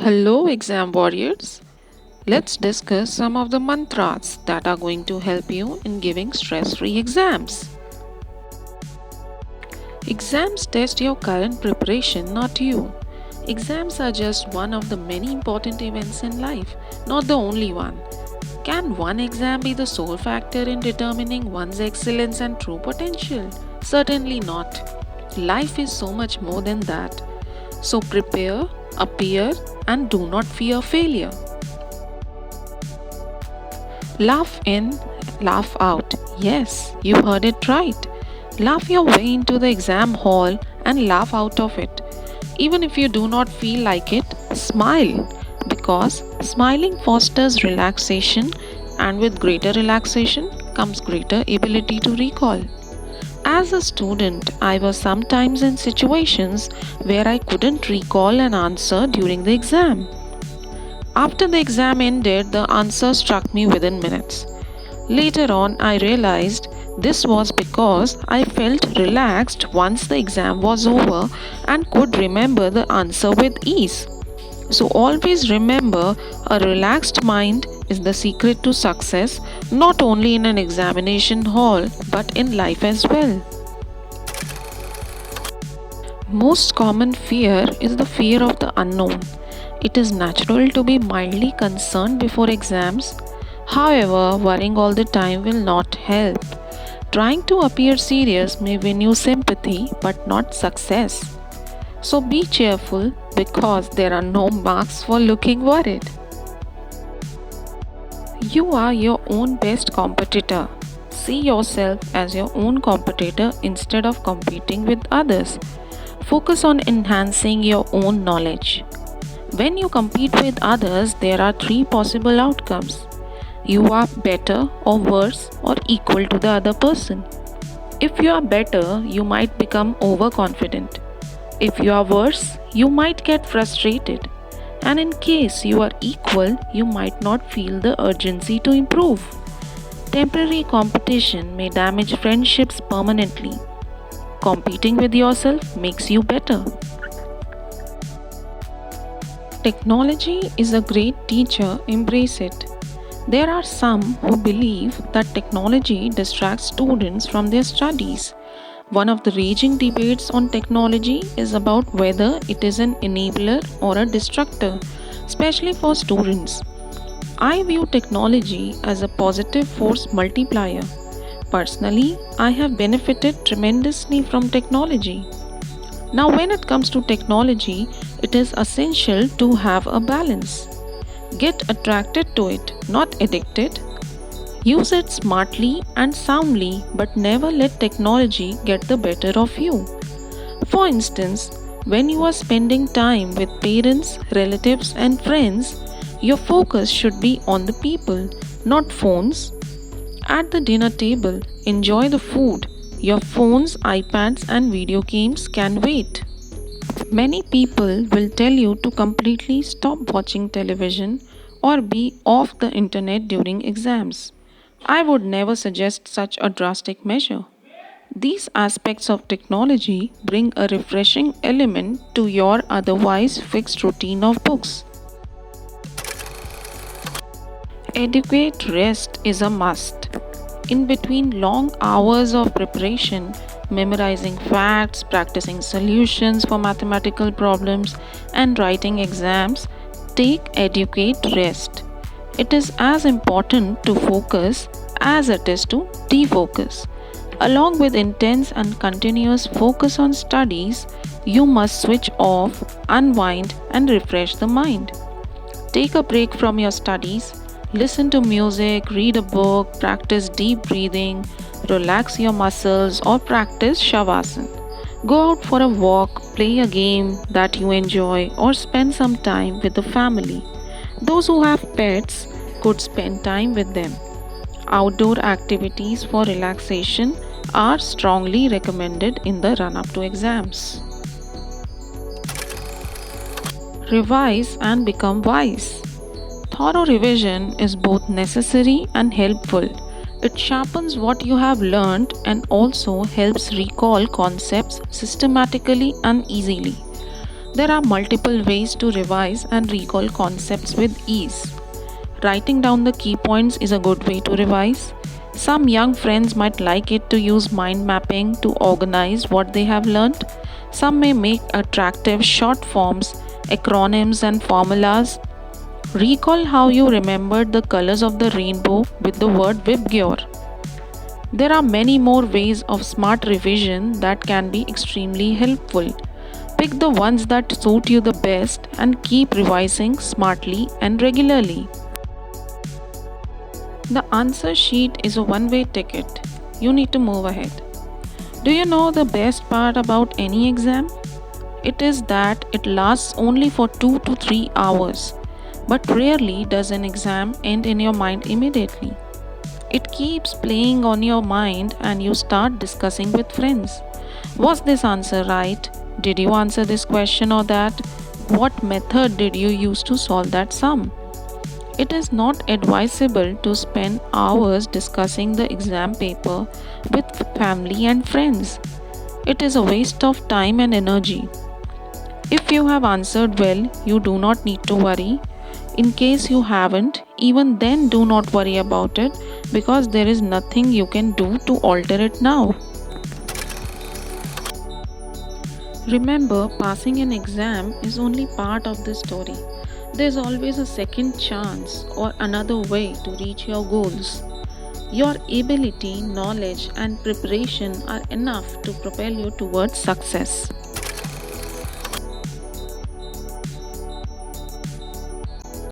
Hello, exam warriors. Let's discuss some of the mantras that are going to help you in giving stress free exams. Exams test your current preparation, not you. Exams are just one of the many important events in life, not the only one. Can one exam be the sole factor in determining one's excellence and true potential? Certainly not. Life is so much more than that. So prepare, appear, and do not fear failure. Laugh in, laugh out. Yes, you heard it right. Laugh your way into the exam hall and laugh out of it. Even if you do not feel like it, smile because smiling fosters relaxation, and with greater relaxation comes greater ability to recall. As a student, I was sometimes in situations where I couldn't recall an answer during the exam. After the exam ended, the answer struck me within minutes. Later on, I realized this was because I felt relaxed once the exam was over and could remember the answer with ease. So, always remember a relaxed mind is the secret to success, not only in an examination hall but in life as well. Most common fear is the fear of the unknown. It is natural to be mildly concerned before exams. However, worrying all the time will not help. Trying to appear serious may win you sympathy but not success. So be cheerful because there are no marks for looking worried. You are your own best competitor. See yourself as your own competitor instead of competing with others. Focus on enhancing your own knowledge. When you compete with others, there are three possible outcomes. You are better or worse or equal to the other person. If you are better, you might become overconfident. If you are worse, you might get frustrated. And in case you are equal, you might not feel the urgency to improve. Temporary competition may damage friendships permanently. Competing with yourself makes you better. Technology is a great teacher, embrace it. There are some who believe that technology distracts students from their studies. One of the raging debates on technology is about whether it is an enabler or a destructor, especially for students. I view technology as a positive force multiplier. Personally, I have benefited tremendously from technology. Now, when it comes to technology, it is essential to have a balance. Get attracted to it, not addicted. Use it smartly and soundly, but never let technology get the better of you. For instance, when you are spending time with parents, relatives, and friends, your focus should be on the people, not phones. At the dinner table, enjoy the food. Your phones, iPads, and video games can wait. Many people will tell you to completely stop watching television or be off the internet during exams. I would never suggest such a drastic measure. These aspects of technology bring a refreshing element to your otherwise fixed routine of books. Adequate rest is a must. In between long hours of preparation, memorizing facts, practicing solutions for mathematical problems, and writing exams, take adequate rest. It is as important to focus as it is to defocus. Along with intense and continuous focus on studies, you must switch off, unwind, and refresh the mind. Take a break from your studies. Listen to music, read a book, practice deep breathing, relax your muscles, or practice shavasana. Go out for a walk, play a game that you enjoy, or spend some time with the family. Those who have pets could spend time with them. Outdoor activities for relaxation are strongly recommended in the run up to exams. Revise and become wise. Thorough revision is both necessary and helpful. It sharpens what you have learned and also helps recall concepts systematically and easily. There are multiple ways to revise and recall concepts with ease. Writing down the key points is a good way to revise. Some young friends might like it to use mind mapping to organize what they have learned. Some may make attractive short forms, acronyms, and formulas. Recall how you remembered the colors of the rainbow with the word Vibgyor. There are many more ways of smart revision that can be extremely helpful. Pick the ones that suit you the best and keep revising smartly and regularly. The answer sheet is a one-way ticket. You need to move ahead. Do you know the best part about any exam? It is that it lasts only for 2 to 3 hours. But rarely does an exam end in your mind immediately. It keeps playing on your mind and you start discussing with friends. Was this answer right? Did you answer this question or that? What method did you use to solve that sum? It is not advisable to spend hours discussing the exam paper with family and friends. It is a waste of time and energy. If you have answered well, you do not need to worry. In case you haven't, even then do not worry about it because there is nothing you can do to alter it now. Remember, passing an exam is only part of the story. There's always a second chance or another way to reach your goals. Your ability, knowledge, and preparation are enough to propel you towards success.